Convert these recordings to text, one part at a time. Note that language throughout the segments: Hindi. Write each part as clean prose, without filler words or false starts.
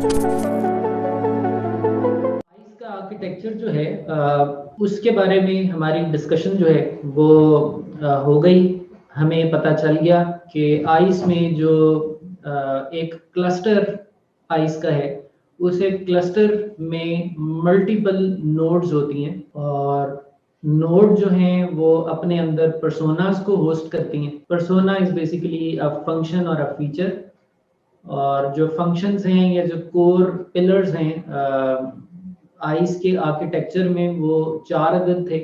इसका आर्किटेक्चर जो है उसके बारे में हमारी डिस्कशन जो है वो हो गई। हमें पता चल गया कि आइस में जो एक क्लस्टर आइस का है, उस एक क्लस्टर में मल्टीपल नोड्स होती हैं और नोड जो हैं वो अपने अंदर पर्सोनास को होस्ट करती हैं। Persona is basically a function और अ फीचर, और जो फंक्शंस हैं या जो कोर पिलर्स हैं आइस के आर्किटेक्चर में वो 4 अदद थे।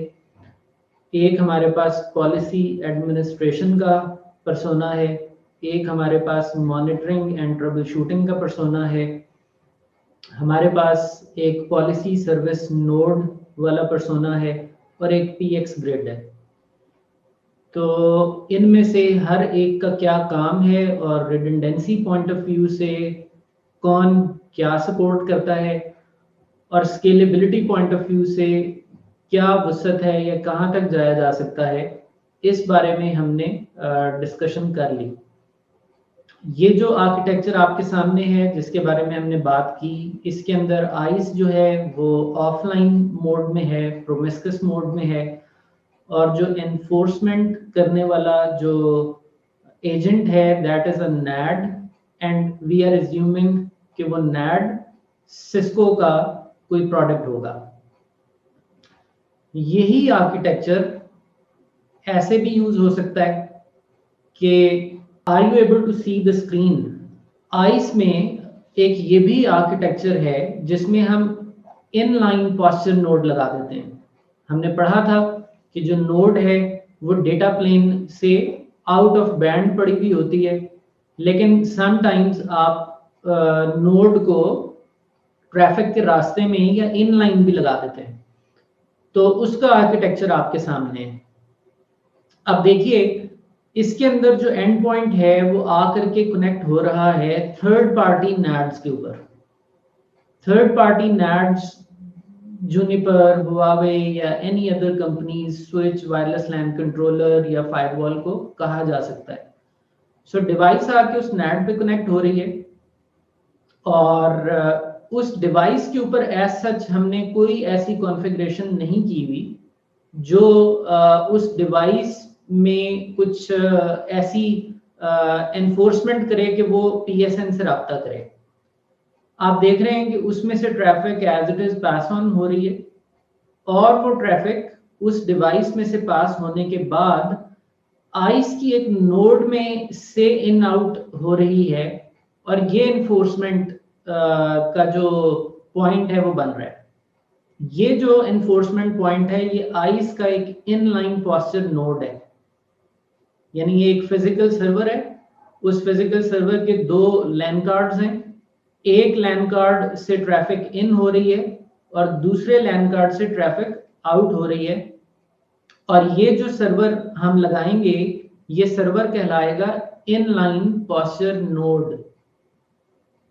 एक हमारे पास पॉलिसी एडमिनिस्ट्रेशन का पर्सोना है, एक हमारे पास मॉनिटरिंग एंड ट्रबल शूटिंग का पर्सोना है, हमारे पास एक पॉलिसी सर्विस नोड वाला पर्सोना है और एक पीएक्स ग्रिड है। तो इनमें से हर एक का क्या काम है और रिडंडेंसी पॉइंट ऑफ व्यू से कौन क्या सपोर्ट करता है और स्केलेबिलिटी पॉइंट ऑफ व्यू से क्या वसअत है या कहाँ तक जाया जा सकता है, इस बारे में हमने डिस्कशन कर ली। ये जो आर्किटेक्चर आपके सामने है जिसके बारे में हमने बात की, इसके अंदर आइस जो है वो ऑफलाइन मोड में है, प्रोमिस्कस मोड में है, और जो एनफोर्समेंट करने वाला जो एजेंट है that is a NAD, and we are assuming कि वो नैड सिस्को का कोई प्रोडक्ट होगा। यही आर्किटेक्चर ऐसे भी यूज हो सकता है कि are you able to see the screen. ISE में एक ये भी आर्किटेक्चर है जिसमें हम इनलाइन पॉस्चर नोड लगा देते हैं। हमने पढ़ा था कि जो नोड है वो डेटा प्लेन से आउट ऑफ बैंड पड़ी हुई होती है, लेकिन समटाइम्स आप नोड को ट्रैफिक के रास्ते में या इनलाइन भी लगा देते हैं। तो उसका आर्किटेक्चर आपके सामने है। अब देखिए, इसके अंदर जो एंड पॉइंट है वो आकर के कनेक्ट हो रहा है थर्ड पार्टी नैड्स के ऊपर। Third party NADs Juniper, Huawei या any other companies switch, wireless LAN controller या फायरवॉल को कहा जा सकता है। सो डिवाइस आके उस नैड पे कनेक्ट हो रही है और उस डिवाइस के ऊपर एज सच हमने कोई ऐसी कॉन्फ़िगरेशन नहीं की हुई जो उस डिवाइस में कुछ ऐसी एनफोर्समेंट करे कि वो पीएसएन से रब्ता करे। आप देख रहे हैं कि उसमें से traffic as it is pass on हो रही है और वो ट्रैफिक उस डिवाइस में से पास होने के बाद आइस की एक नोड में से इन आउट हो रही है, और ये एनफोर्समेंट का जो पॉइंट है वो बन रहा है। ये जो एनफोर्समेंट पॉइंट है ये आइस का एक इनलाइन पॉस्चर नोड है, यानी ये एक फिजिकल सर्वर है। उस फिजिकल सर्वर के 2 लैन कार्ड्स हैं। एक लैन कार्ड से ट्रैफिक इन हो रही है और दूसरे लैन कार्ड से ट्रैफिक आउट हो रही है, और ये जो सर्वर हम लगाएंगे ये सर्वर कहलाएगा इनलाइन पॉस्चर नोड।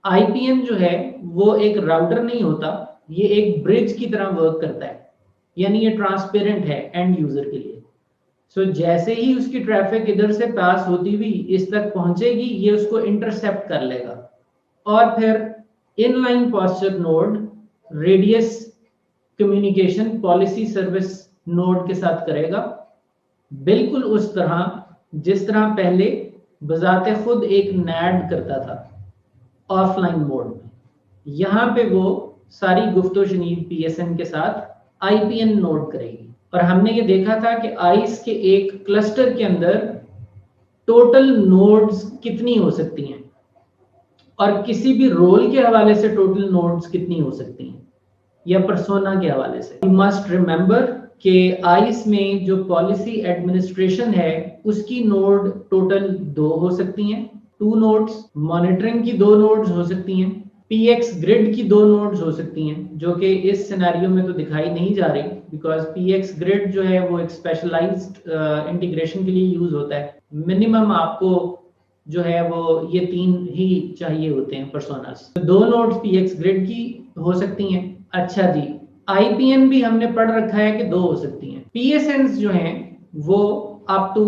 आईपीएन जो है वो एक राउटर नहीं होता, ये एक ब्रिज की तरह वर्क करता है, यानी ये ट्रांसपेरेंट है एंड यूजर के लिए। सो जैसे ही उसकी ट्रैफिक इधर से पास होती हुई इस तक पहुंचेगी, ये उसको इंटरसेप्ट कर लेगा और फिर inline posture node RADIUS communication policy service node के साथ करेगा, बिल्कुल उस तरह जिस तरह पहले बजाते खुद एक नैड करता था ऑफलाइन मोड में। यहाँ पे वो सारी गुफ्तोशनीद पीएसएन के साथ आईपीएन नोड करेगी। और हमने ये देखा था कि आइस के एक क्लस्टर के अंदर टोटल नोड्स कितनी हो सकती हैं और किसी भी रोल के हवाले से टोटल नोड्स कितनी हो सकती हैं या पर्सोना के हवाले से। यू मस्ट रिमेंबर कि आइस में जो पॉलिसी एडमिनिस्ट्रेशन है उसकी नोड टोटल 2 हो सकती हैं, 2 नोड्स। मॉनिटरिंग की 2 नोड्स हो सकती हैं, पीएक्स ग्रिड की 2 नोड्स हो सकती हैं, जो कि इस सिनेरियो में तो दिखाई नहीं जा रही बिकॉज पीएक्स ग्रिड जो है वो एक स्पेशलाइज्ड इंटीग्रेशन के लिए यूज होता है। मिनिमम आपको जो है वो ये 3 ही चाहिए होते हैं पर्सोनास। तो 2 नोड्स पीएक्स ग्रिड की हो सकती हैं। अच्छा जी, आईपीएन भी हमने पढ़ रखा है कि 2 हो सकती हैं। पीएसएन जो हैं वो अप टू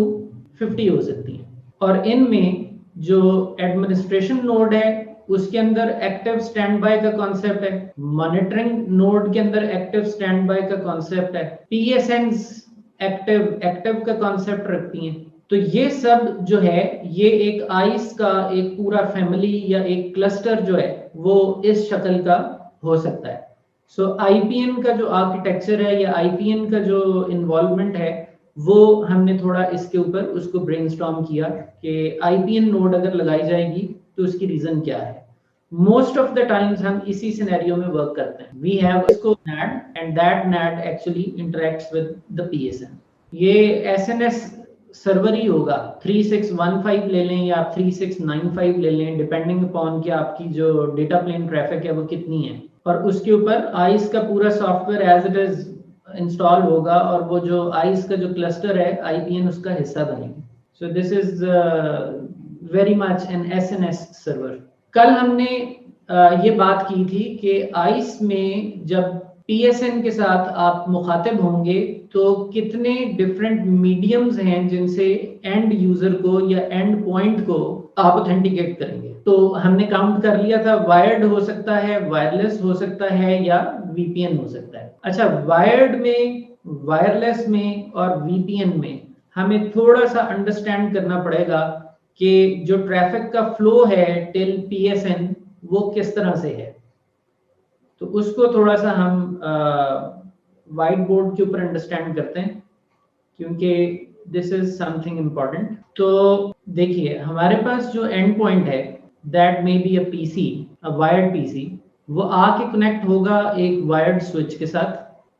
50 हो सकती हैं, और इनमें जो एडमिनिस्ट्रेशन नोड है उसके अंदर एक्टिव स्टैंड बाय का कॉन्सेप्ट है, मॉनिटरिंग नोड के अंदर एक्टिव स्टैंड बाय का कॉन्सेप्ट है, पीएसएनस एक्टिव का कॉन्सेप्ट रखती हैं। तो ये सब जो है ये एक आइस का एक पूरा फैमिली या एक क्लस्टर जो है वो इस शक्ल का हो सकता है। सो आईपीएन का जो आर्किटेक्चर है या आईपीएन का जो इन्वॉल्वमेंट है वो हमने थोड़ा इसके ऊपर उसको ब्रेनस्टॉर्म किया कि आईपीएन नोड अगर लगाई जाएगी तो उसकी रीजन क्या है। मोस्ट ऑफ द टाइम्स हम इसी सिनेरियो में वर्क करते हैं। वी हैव इसको NAD and that NAD actually interacts with the PSN. ये एसएनएस सर्वर ही होगा, 3615 ले लें या आप 3695 ले लें, डिपेंडिंग अपॉन कि आपकी जो डेटा प्लेन ट्रैफिक है वो कितनी है, और उसके ऊपर आइस का पूरा software as it is install होगा और वो जो आइस का जो क्लस्टर है आईपीएन उसका हिस्सा बनेगी। So this is very much an SNS server. कल हमने ये बात की थी कि आइस में जब पीएसएन के साथ आप मुखातिब होंगे तो कितने डिफरेंट मीडियम्स हैं जिनसे एंड यूजर को या एंड पॉइंट को आप ऑथेंटिकेट करेंगे। तो हमने काउंट कर लिया था, वायर्ड हो सकता है, वायरलेस हो सकता है या वीपीएन हो सकता है। अच्छा, वायर्ड में, वायरलेस में और वीपीएन में हमें थोड़ा सा अंडरस्टैंड करना पड़ेगा कि जो ट्रैफिक का फ्लो है टिल पीएसएन वो किस तरह से है। तो उसको थोड़ा सा हम व्हाइट बोर्ड के ऊपर अंडरस्टैंड करते हैं क्योंकि दिस इज समथिंग इम्पोर्टेंट। तो देखिए हमारे पास जो एंड पॉइंट है that may be a PC, a wired PC, वो आके कनेक्ट होगा एक वायर्ड स्विच के साथ।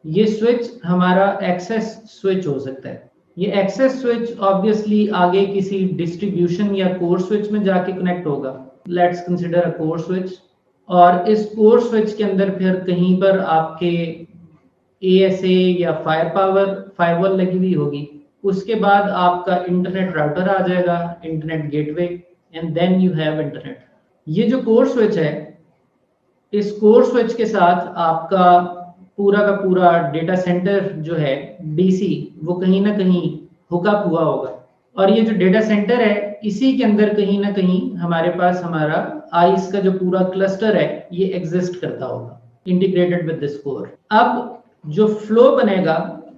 ये स्विच हमारा एक्सेस स्विच हो सकता है। ये एक्सेस स्विच ऑब्वियसली आगे किसी डिस्ट्रीब्यूशन या कोर स्विच में जाके कनेक्ट होगा। Let's consider a core switch, और इस कोर स्विच के अंदर फिर कहीं पर आपके एएसए या फायरवॉल लगी हुई होगी। उसके बाद आपका इंटरनेट राउटर आ जाएगा, internet gateway, and then you have internet. ये जो कोर स्विच है, इस कोर स्विच के साथ आपका पूरा का पूरा डेटा सेंटर जो है डीसी वो कहीं ना कहीं हुकअप हुआ होगा, और ये जो डेटा सेंटर है इसी के अंदर कहीं ना कहीं हमारे पास हमारा आइस का जो पूरा क्लस्टर है ये एग्जिस्ट करता होगा, इंटीग्रेटेड विद दिस कोर। अब जो फ्लो बनेगा,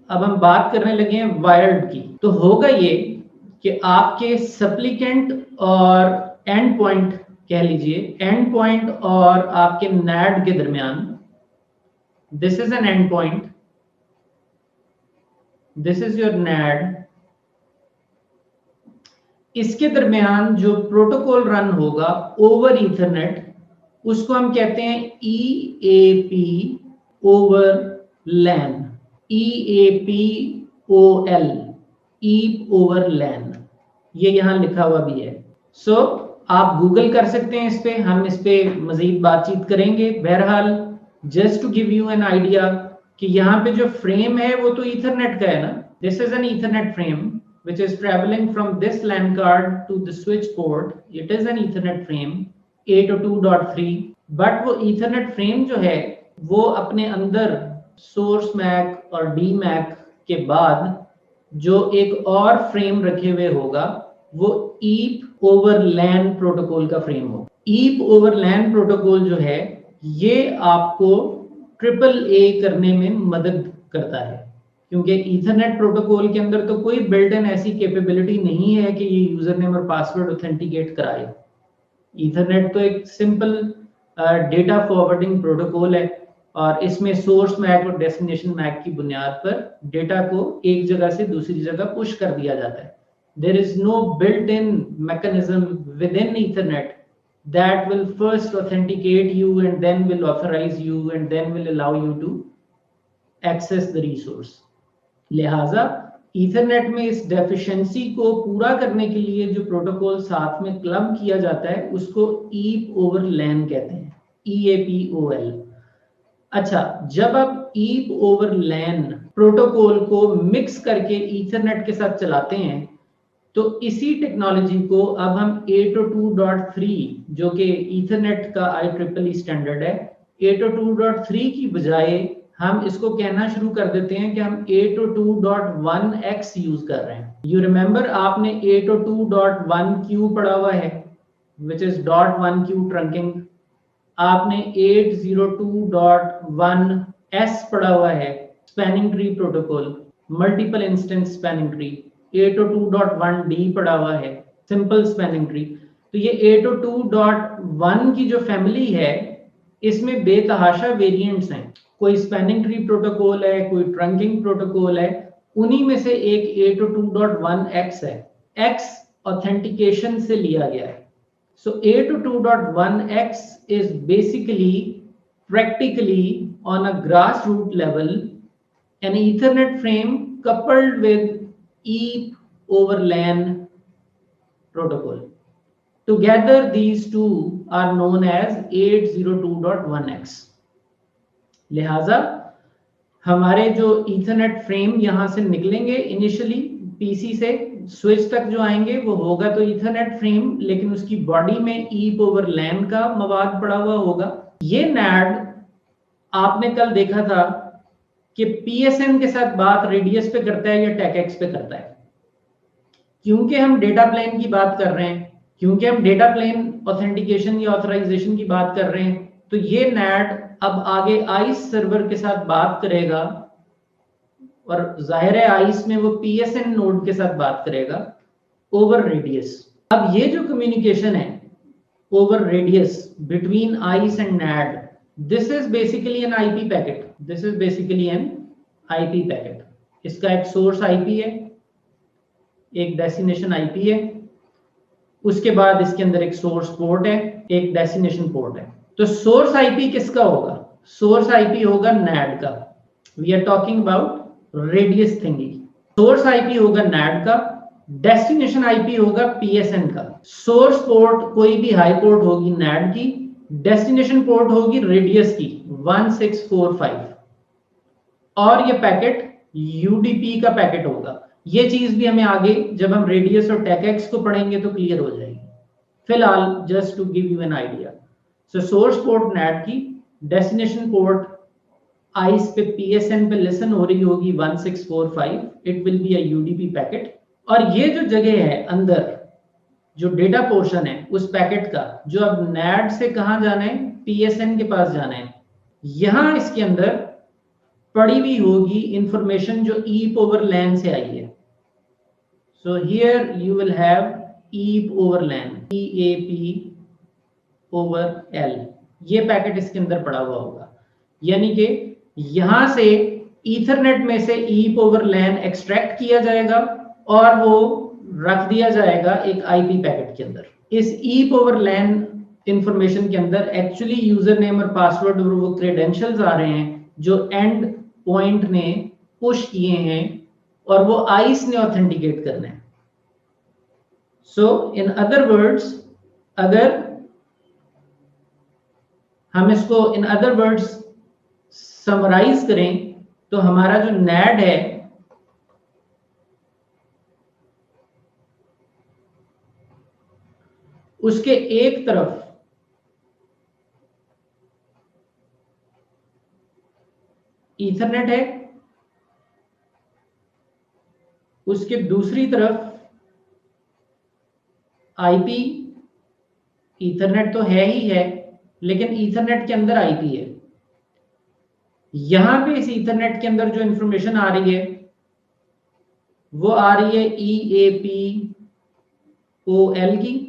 अब हम बात करने लगे हैं वायर्ड की, तो होगा ये कि आपके सप्लीकेंट और एंड पॉइंट कह लीजिए, एंड पॉइंट और आपके NAD के दरमियान, this is an end point, this is your NAD, इसके दरमियान जो प्रोटोकॉल रन होगा ओवर ईथरनेट उसको हम कहते हैं EAP over LAN, EAPOL, EAP over LAN, ये यहां लिखा हुआ भी है। सो आप गूगल कर सकते हैं इस पे, हम इस पे मजीद बातचीत करेंगे। बहरहाल just to give you an idea कि यहाँ पे जो फ्रेम है वो तो ईथरनेट का है ना, this is N Ethernet frame which is traveling from this LAN card to the switch port. It is an Ethernet frame 802.3, but वो Ethernet frame जो है वो अपने अंदर source MAC और DMAC के बाद जो एक और फ्रेम रखे हुए होगा वो EAP over LAN प्रोटोकॉल का फ्रेम होगा। EAP over LAN प्रोटोकॉल जो है ये आपको AAA करने में मदद करता है, क्योंकि ईथरनेट प्रोटोकॉल के अंदर तो कोई बिल्ट इन ऐसी कैपेबिलिटी नहीं है कि ये यूजर नेम और पासवर्ड ऑथेंटिकेट कराए। ईथरनेट तो एक सिंपल डेटा फॉरवर्डिंग प्रोटोकॉल है और इसमें सोर्स मैक और डेस्टिनेशन मैक की बुनियाद पर डेटा को एक जगह से दूसरी जगह पुश कर दिया जाता है। There is no built in mechanism within Ethernet that will first authenticate you and then will authorize you and then will allow you to access the resource. लिहाजा ईथरनेट में इस डेफिशिएंसी को पूरा करने के लिए जो प्रोटोकॉल साथ में क्लब किया जाता है उसको EAP ओवर LAN कहते हैं, EAPOL। अच्छा, जब आप EAP ओवर LAN प्रोटोकॉल को मिक्स करके ईथरनेट के साथ चलाते हैं तो इसी टेक्नोलॉजी को अब हम 802.3 जो कि ईथरनेट का IEEE स्टैंडर्ड है, 802.3 की बजाय हम इसको कहना शुरू कर देते हैं कि हम 802.1x यूज कर रहे हैं। यू रिमेंबर आपने 802.1q पढ़ा हुआ है, विच इज .1q ट्रंकिंग, आपने 802.1s पढ़ा हुआ है, spanning tree protocol, multiple instance spanning tree. 802.1d पढ़ा हुआ है, सिंपल स्पैनिंग ट्री। तो ये 802.1 की जो फैमिली है, इसमें बेतहाशा वेरिएंट्स हैं। कोई स्पैनिंग ट्री प्रोटोकॉल है, कोई ट्रंकिंग प्रोटोकॉल है, उन्हीं में से एक 802.1x है। x ऑथेंटिकेशन से लिया गया है। So 802.1x is basically practically on a grassroots level an Ethernet frame coupled with EAP over LAN protocol. Together these two are known as 802.1x. लिहाजा हमारे जो ईथरनेट फ्रेम यहां से निकलेंगे इनिशियली पीसी से स्विच तक जो आएंगे वो होगा तो ईथरनेट फ्रेम, लेकिन उसकी बॉडी में ईप ओवर लैन का मवाद पड़ा हुआ होगा। ये नैड आपने कल देखा था कि पीएसएन के साथ बात रेडियस पे करता है या टैकएक्स पे करता है। क्योंकि हम डेटा प्लेन की बात कर रहे हैं, क्योंकि हम डेटा प्लेन ऑथेंटिकेशन या ऑथराइजेशन की बात कर रहे हैं, तो ये नैड अब आगे आइस सर्वर के साथ बात करेगा और जाहिर है आइस में वो पीएसएन नोड के साथ बात करेगा ओवर रेडियस। अब ये जो कम्युनिकेशन है over radius between ice and NAD, this is basically N IP packet. This is basically N IP packet. इसका एक सोर्स आईपी है, एक डेस्टिनेशन आईपी है, उसके बाद इसके अंदर एक सोर्स पोर्ट है, एक डेस्टिनेशन पोर्ट है। तो सोर्स आईपी किसका होगा? सोर्स आईपी होगा नैड का। We are talking about RADIUS thingy. Source IP होगा नैड का, डेस्टिनेशन आईपी होगा पीएसएन का। सोर्स पोर्ट कोई भी हाई पोर्ट होगी नैड की, डेस्टिनेशन पोर्ट होगी रेडियस की 1645, और ये पैकेट यूडीपी का पैकेट होगा। ये चीज भी हमें आगे जब हम रेडियस और टैकएक्स को पढ़ेंगे तो क्लियर हो जाएगी। फिलहाल just to give you an idea, so source port NAT की, डेस्टिनेशन पोर्ट आइस पे पीएसएन पे लिसन हो रही होगी 1645, it will be a UDP packet. और ये जो जगह है अंदर जो डेटा पोर्शन है उस पैकेट का, जो अब नैट से कहां जाना है, पीएसएन के पास जाना है, यहां इसके अंदर पड़ी हुई होगी इंफॉर्मेशन जो ईप ओवर लैन से आई है। So here you will have EAP over LAN, EAP over L, ये पैकेट इसके अंदर पड़ा हुआ होगा। यानी कि यहां से ईथरनेट में से ईप ओवर लैन एक्सट्रैक्ट किया जाएगा और वो रख दिया जाएगा एक आईपी पैकेट के अंदर। इस ईप ओवर लैन इंफॉर्मेशन के अंदर एक्चुअली यूजर नेम और पासवर्ड और वो क्रेडेंशियल्स आ रहे हैं जो एंड पॉइंट ने पुश किए हैं और वो आइस ने ऑथेंटिकेट करना है। सो इन अदर वर्ड्स, अगर हम इसको इन अदर वर्ड्स समराइज करें तो हमारा जो नैड है उसके एक तरफ ईथरनेट है, उसके दूसरी तरफ आईपी, ईथरनेट तो है ही है लेकिन ईथरनेट के अंदर आईपी है। यहां पे इस ईथरनेट के अंदर जो इंफॉर्मेशन आ रही है वो आ रही है EAPOL की,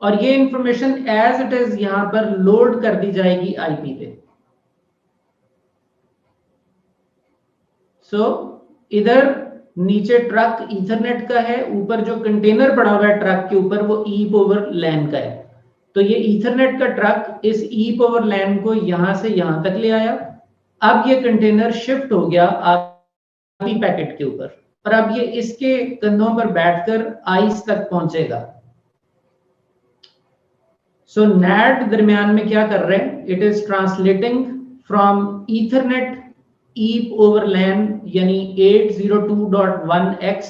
और ये इंफॉर्मेशन एज इट इज यहां पर लोड कर दी जाएगी आईपी पे। सो इधर नीचे ट्रक ईथरनेट का है, ऊपर जो कंटेनर पड़ा हुआ है ट्रक के ऊपर वो ईप ओवर लैन का है। तो ये ईथरनेट का ट्रक इस ईप ओवर लैन को यहां से यहां तक ले आया। अब ये कंटेनर शिफ्ट हो गया आईपी पैकेट के ऊपर, और अब ये इसके कंधों पर बैठकर आइस तक पहुंचेगा। सो नैट दरमियान में क्या कर रहे हैं, it is translating from Ethernet EAP over LAN यानी 802.1x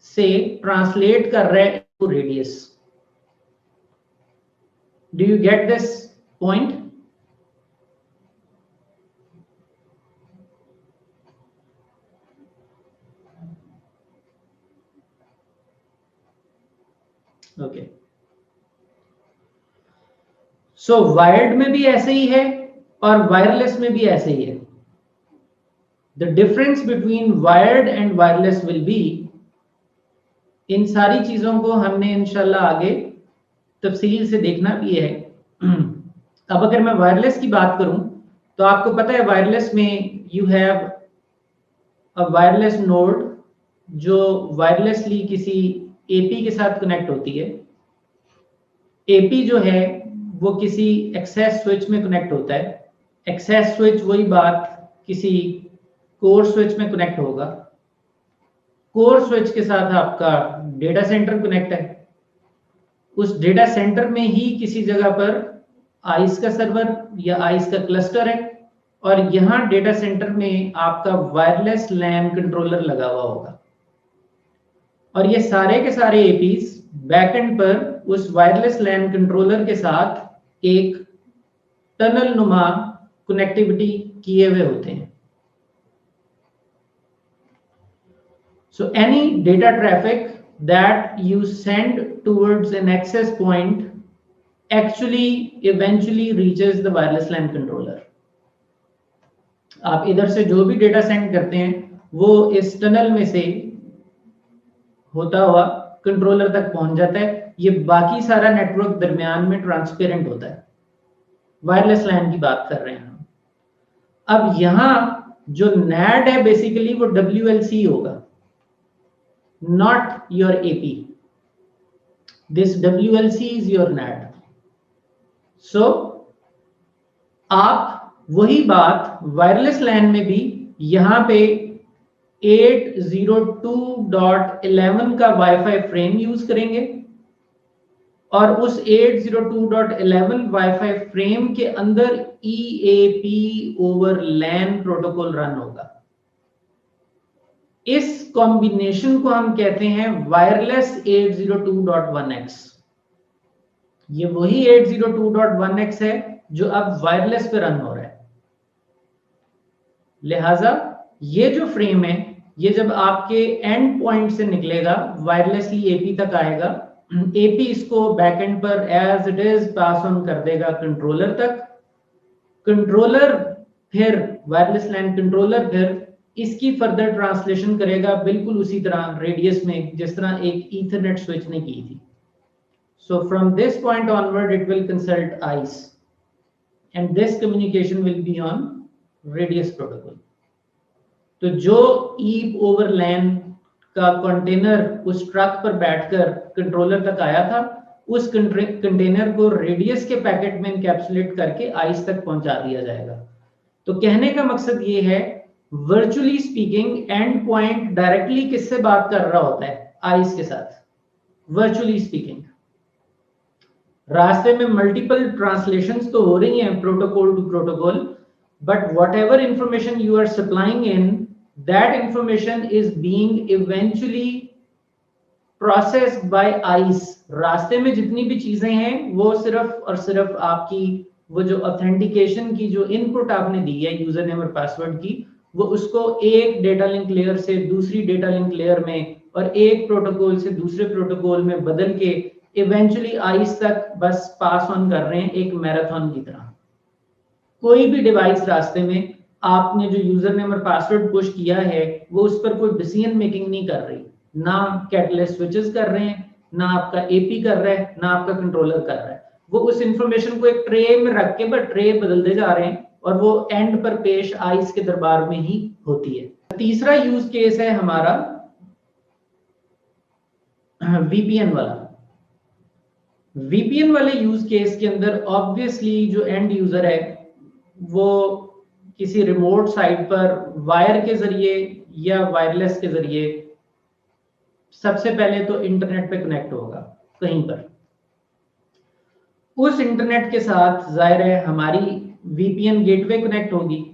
से ट्रांसलेट कर रहे हैं to RADIUS. Do you get this point? Okay, so wired में भी ऐसे ही है और वायरलेस में भी ऐसे ही है। The difference between wired and wireless will be, इन सारी चीजों को हमने इंशाल्लाह आगे तफसील से देखना भी है। अब अगर मैं वायरलेस की बात करूं तो आपको पता है वायरलेस में you have a wireless node जो वायरलेसली किसी एपी के साथ कनेक्ट होती है। एपी जो है वो किसी एक्सेस स्विच में कनेक्ट होता है। एक्सेस स्विच वही बात किसी कोर स्विच में कनेक्ट होगा। कोर स्विच के साथ आपका डेटा सेंटर कनेक्ट है। उस डेटा सेंटर में ही किसी जगह पर आइस का सर्वर या आइस का क्लस्टर है और यहाँ डेटा सेंटर में आपका वायरलेस लैन कंट्रोलर लगा हुआ होगा और ये सारे के सारे एपीज बैकएंड पर उस वायरलेस लैन कंट्रोलर के साथ एक टनल नुमा कनेक्टिविटी किए हुए होते हैं। So any data traffic that you send towards an access point actually eventually reaches the wireless LAN controller. आप इधर से जो भी डेटा सेंड करते हैं वो इस टनल में से होता हुआ कंट्रोलर तक पहुंच जाता है। ये बाकी सारा नेटवर्क दरमियान में ट्रांसपेरेंट होता है। वायरलेस लैन की बात कर रहे हैं हम। अब यहां जो NAD है बेसिकली वो WLC होगा, not your AP. This WLC is your NAD. So आप वही बात वायरलेस लैन में भी यहां पे 802.11 का वाईफाई फ्रेम यूज करेंगे और उस 802.11 वाईफाई फ्रेम के अंदर EAP ओवर लैन प्रोटोकॉल रन होगा। इस कॉम्बिनेशन को हम कहते हैं वायरलेस 802.1x। ये वही 802.1x है जो अब वायरलेस पे रन हो रहा है। लिहाजा ये जो फ्रेम है ये जब आपके एंड पॉइंट से निकलेगा वायरलेसली एपी तक आएगा। एपी इसको बैकएंड पर as it is pass on कर देगा कंट्रोलर तक। कंट्रोलर फिर वायरलेस लैन कंट्रोलर फिर इसकी फर्दर ट्रांसलेशन करेगा बिल्कुल उसी तरह रेडियस में जिस तरह एक ईथरनेट स्विच ने की थी। So from this point onward it will consult ice and this communication will be on radius protocol. तो जो ईप ओवर लैन का कंटेनर उस ट्रक पर बैठकर कंट्रोलर तक आया था उस कंटेनर को रेडियस के पैकेट में इनकैप्सुलेट करके आइस तक पहुंचा दिया जाएगा। तो कहने का मकसद ये है virtually speaking and point directly किससे बात कर रहा होता है? आइस के साथ। वर्चुअली स्पीकिंग रास्ते में मल्टीपल ट्रांसलेशंस तो हो रही हैं protocol to protocol, but whatever information you are supplying in that information is being eventually processed by ISE. रास्ते में जितनी भी चीजें हैं वो सिर्फ और सिर्फ आपकी वो जो ऑथेंटिकेशन की जो इनपुट आपने दी है यूजर नेम और पासवर्ड की, वो उसको एक डेटा लिंक लेयर से दूसरी डेटा लिंक लेयर में और एक प्रोटोकॉल से दूसरे प्रोटोकॉल में बदल के इवेंचुअली आइस तक बस पास ऑन कर रहे हैं एक मैराथन की तरह। कोई भी डिवाइस रास्ते में आपने जो यूजर नेम और पासवर्ड पुश किया है वो उस पर कोई डिसीजन मेकिंग नहीं कर रही। ना कैटलिस्ट स्विचेस कर रहे हैं, ना आपका एपी कर रहा है, ना आपका कंट्रोलर कर रहा है। वो उस इंफॉर्मेशन को एक ट्रे में रख के बस ट्रे बदलते जा रहे हैं और वो एंड पर पेश आइस के दरबार में ही होती है। तीसरा यूज केस है हमारा वीपीएन वाला। वीपीएन वाले यूज केस के अंदर ऑब्वियसली जो एंड यूजर है वो किसी रिमोट साइट पर वायर के जरिए या वायरलेस के जरिए सबसे पहले तो इंटरनेट पे कनेक्ट होगा कहीं पर। उस इंटरनेट के साथ जाहिर है हमारी वीपीएन गेटवे कनेक्ट होगी।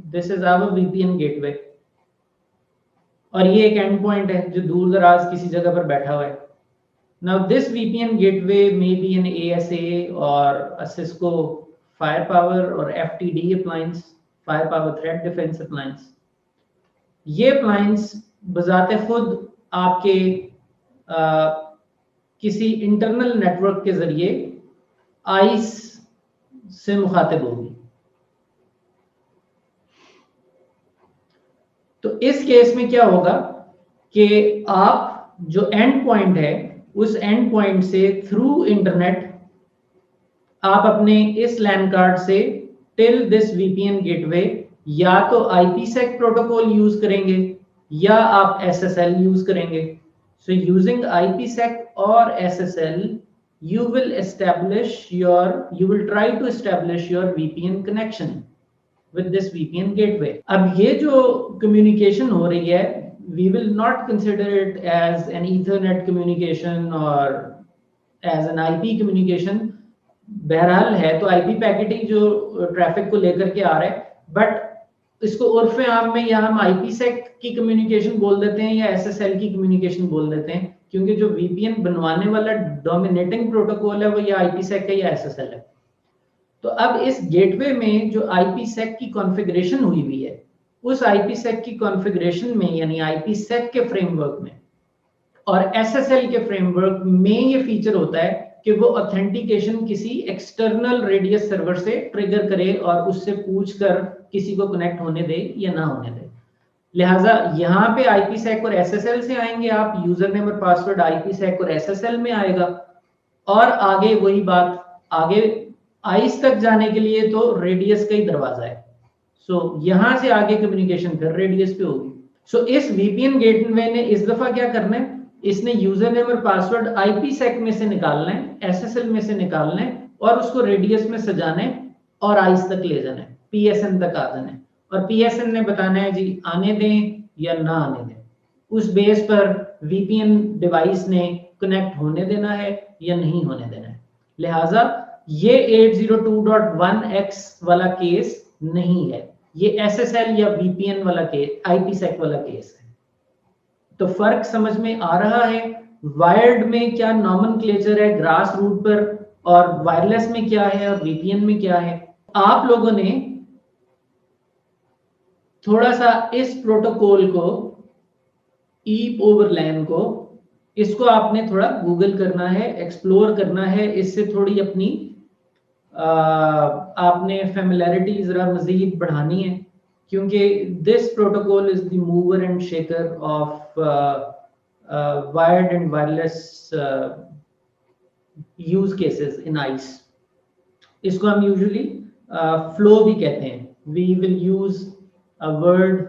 This is our VPN gateway और ये एक एंड पॉइंट है जो दूर दराज किसी जगह पर बैठा हुआ है। Now this VPN gateway may be an ASA or a Cisco firepower or FTD appliance, firepower threat defense appliance। ये appliance बजाते खुद आपके किसी इंटरनल नेटवर्क के जरिए आइस से मुखातिब होगी। तो इस केस में क्या होगा कि आप जो एंड पॉइंट है उस एंड पॉइंट से थ्रू इंटरनेट आप अपने इस लैन कार्ड से टिल दिस वीपीएन गेटवे या तो आईपीसेक प्रोटोकॉल यूज करेंगे या आप एसएसएल यूज करेंगे। सो यूजिंग आईपीसेक और SSL you will try to establish your VPN connection with this VPN gateway। अब ये जो communication हो रही है, we will not consider it as an Ethernet communication or as an IP communication। बहरहाल है तो IP पैकेटिंग जो ट्रैफिक को लेकर के आ रहा है, बट इसको उर्फ आम में या हम IPsec की कम्युनिकेशन बोल देते हैं या SSL की कम्युनिकेशन बोल देते हैं, क्योंकि जो VPN बनवाने वाला डोमिनेटिंग प्रोटोकॉल है वो या IPsec है या SSL है। तो अब इस गेटवे में जो IPsec की कॉन्फ़िगरेशन हुई है, उस IPsec की कॉन्फ़िगरेशन में यानी IPsec के फ्रेमवर्क में और SSL के फ्रेमवर्क में ये फीचर होता है कि वो ऑथेंटिकेशन किसी एक्सटर्नल रेडियस सर्वर से ट्रिगर करे और उससे पूछकर किसी को कनेक्ट होने दे या ना होने दे। लिहाजा यहाँ पे IPsec और SSL से आएंगे आप, यूजर नेम और पासवर्ड IPsec और SSL में आएगा, और आगे वही बात, आगे आइस तक जाने के लिए तो रेडियस का ही दरवाजा है। सो यहाँ से आगे कम्युनिकेशन फिर रेडियस पे होगी। सो इस VPN गेटवे ने इस दफा क्या करना है, इसने यूजर नेम और पासवर्ड IPsec में से निकालना है, SSL में से निकालना है और उसको रेडियस में सजाना है और आइस तक ले जाना है, PSN तक आ जाना है, और PSN ने बताना है जी आने दें या ना आने दें। उस बेस पर VPN डिवाइस ने कनेक्ट होने देना है या नहीं होने देना है। लिहाजा ये 802.1x वाला केस नहीं है, ये SSL या VPN वाला केस, IPsec वाला केस है। तो फर्क समझ में आ रहा है, वायर्ड में क्या नॉमेनक्लेचर है ग्रास रूट पर, और वायरलेस में क्या है और VPN में क्या है। आप लोगों ने थोड़ा सा इस प्रोटोकॉल को, ईप ओवर लैन को, इसको आपने थोड़ा गूगल करना है, एक्सप्लोर करना है, इससे थोड़ी अपनी आपने फेमिलैरिटी जरा मजीद बढ़ानी है, क्योंकि this protocol is the mover and shaker of wired and wireless use cases in ISE. इसको हम यूजुअली फ्लो भी कहते हैं। We will use a word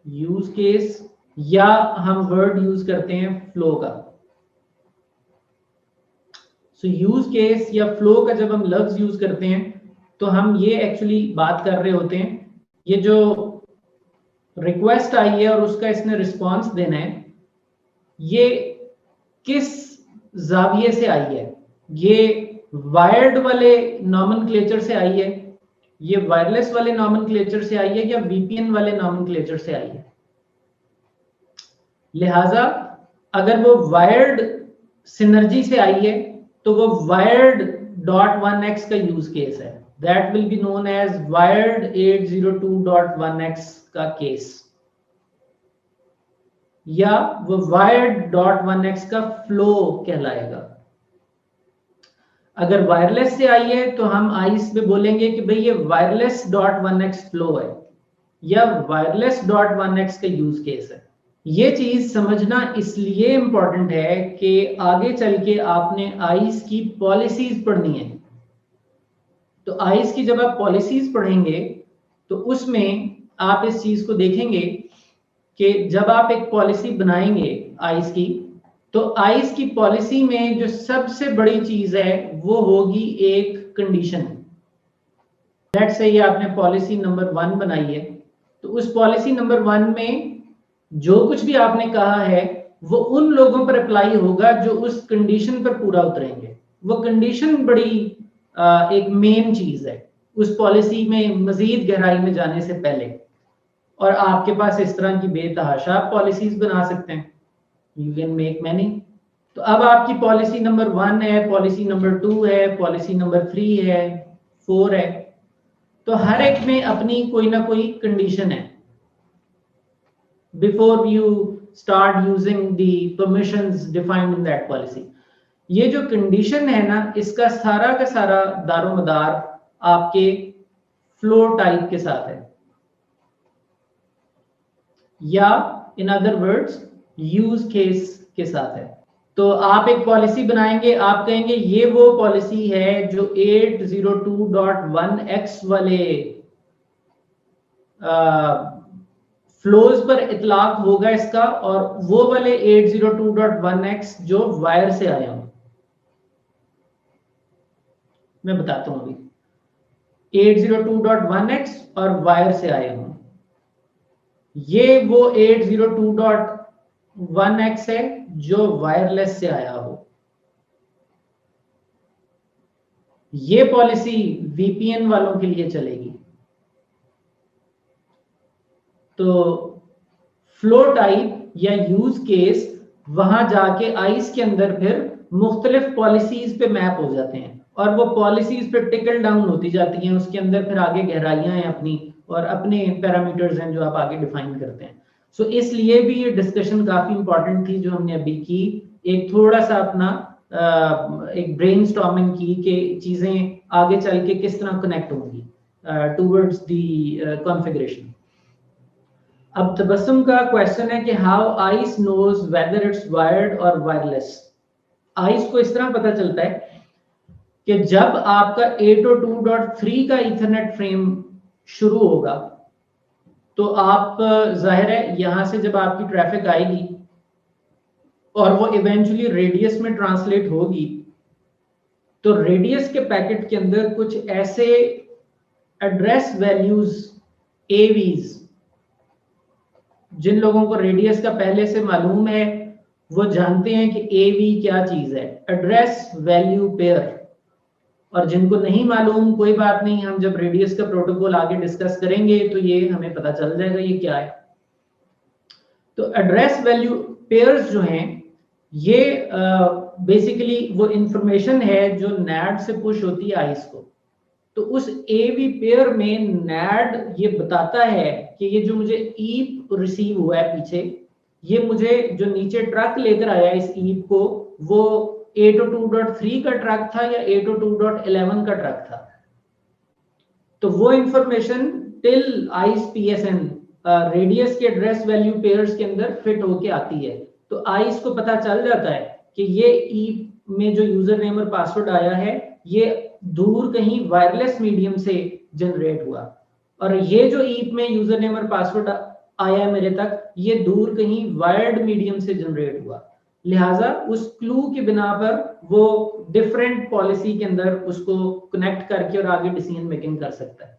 use case, या हम वर्ड यूज करते हैं फ्लो का। सो यूज केस या फ्लो का जब हम लफ्ज यूज करते हैं तो हम ये एक्चुअली बात कर रहे होते हैं, ये जो रिक्वेस्ट आई है और उसका इसने रिस्पांस देना है, ये किस जाविये से आई है, ये वायर्ड वाले नॉमेनक्लेचर से आई है, ये वायरलेस वाले नॉमेनक्लेचर से आई है, या VPN वाले नॉमेनक्लेचर से आई है। लिहाजा अगर वो वायर्ड सिनर्जी से आई है तो वो wired.1x का यूज केस है, that will be known as wired 802.1x का केस, या वो wired.1x का फ्लो कहलाएगा। अगर वायरलेस से आई है तो हम आइस पे बोलेंगे कि भाई ये wireless.1x फ्लो है या wireless.1x का यूज केस है। ये चीज समझना इसलिए इंपॉर्टेंट है कि आगे चल के आपने आइस की पॉलिसीज पढ़नी है। तो आइस की जब आप पॉलिसीज पढ़ेंगे तो उसमें आप इस चीज को देखेंगे कि जब आप एक पॉलिसी बनाएंगे आइस की, तो आइस की पॉलिसी में जो सबसे बड़ी चीज है वो होगी एक कंडीशन। लेट्स से ये आपने पॉलिसी नंबर 1 बनाई है, तो उस पॉलिसी नंबर 1 में जो कुछ भी आपने कहा है वो उन लोगों पर अप्लाई होगा जो उस कंडीशन पर पूरा उतरेंगे। वो कंडीशन बड़ी एक मेन चीज है उस पॉलिसी में मजीद गहराई में जाने से पहले, और आपके पास इस तरह की बेतहाशा पॉलिसीज बना सकते हैं, यू कैन मेक मैनी। तो अब आपकी पॉलिसी नंबर 1 है, पॉलिसी नंबर 2 है, पॉलिसी नंबर 3 है, 4 है, तो हर एक में अपनी कोई ना कोई कंडीशन है। Before you start using the permissions defined in that policy. ये जो कंडीशन है ना, इसका सारा का सारा दारोमदार आपके फ्लो टाइप के साथ है, या in other words use case के साथ है। तो आप एक पॉलिसी बनाएंगे, आप कहेंगे ये वो पॉलिसी है जो 802.1x वाले फ्लोज पर इतलाक होगा इसका, और वो वाले 802.1x जो वायर से आया हूं। मैं बताता हूं अभी, 802.1x और वायर से आए हूं, ये वो 802.1x है जो वायरलेस से आया हो। ये पॉलिसी वीपीएन वालों के लिए चलेगी। तो फ्लो टाइप या यूज केस वहां जाके आइस के अंदर फिर मुख्तलिफ पॉलिसीज पे मैप हो जाते हैं, और वो पॉलिसीज पे टिकल डाउन होती जाती हैं। उसके अंदर फिर आगे गहराइयां हैं अपनी, और अपने पैरामीटर्स हैं जो आप आगे डिफाइन करते हैं। सो इसलिए भी ये डिस्कशन काफी इंपॉर्टेंट थी जो हमने अभी की। एक थोड़ा सा अपना एक ब्रेनस्टॉर्मिंग की कि चीजें आगे चल के किस तरह कनेक्ट होंगी टूवर्ड्स द कॉन्फ़िगरेशन। अब तबस्सुम का क्वेश्चन है कि how ISE knows whether it's wired और वायरलेस। आइस को इस तरह पता चलता है कि जब आपका 802.3 का ईथरनेट फ्रेम शुरू होगा, तो आप जाहिर है यहां से जब आपकी ट्रैफिक आएगी और वो इवेंचुअली रेडियस में ट्रांसलेट होगी, तो रेडियस के पैकेट के अंदर कुछ ऐसे एड्रेस वैल्यूज एवीज, जिन लोगों को रेडियस का पहले से मालूम है वो जानते हैं कि एवी क्या चीज है, एड्रेस वैल्यू पेयर। और जिनको नहीं मालूम, कोई बात नहीं, हम जब रेडियस का प्रोटोकॉल आगे डिस्कस करेंगे तो ये हमें पता चल जाएगा ये क्या है। तो एड्रेस वैल्यू पेयर्स जो हैं, ये बेसिकली वो इंफॉर्मेशन है जो नैड से पुश होती है आइस को। तो उस एवी पेयर में नैड ये बताता है कि ये जो मुझे ईप रिसीव हुआ है पीछे, ये मुझे जो नीचे ट्रक लेकर आया इस ईप को, वो 802.3 का ट्रक था या 802.11 का ट्रक था। तो वो information till ice PSN radius के एड्रेस वैल्यू पेयर्स के अंदर फिट होके आती है। तो आइस को पता चल जाता है कि ये ईप में जो यूजर नेम और पासवर्ड आया है, ये दूर कहीं वायरलेस मीडियम से जनरेट हुआ, और ये जो ईप में यूजर नेम और पासवर्ड आया है मेरे तक, ये दूर कहीं वायर्ड मीडियम से जनरेट हुआ। लिहाजा उस क्लू की बिना पर वो डिफरेंट पॉलिसी के अंदर उसको कनेक्ट करके और आगे डिसीजन मेकिंग कर सकता है।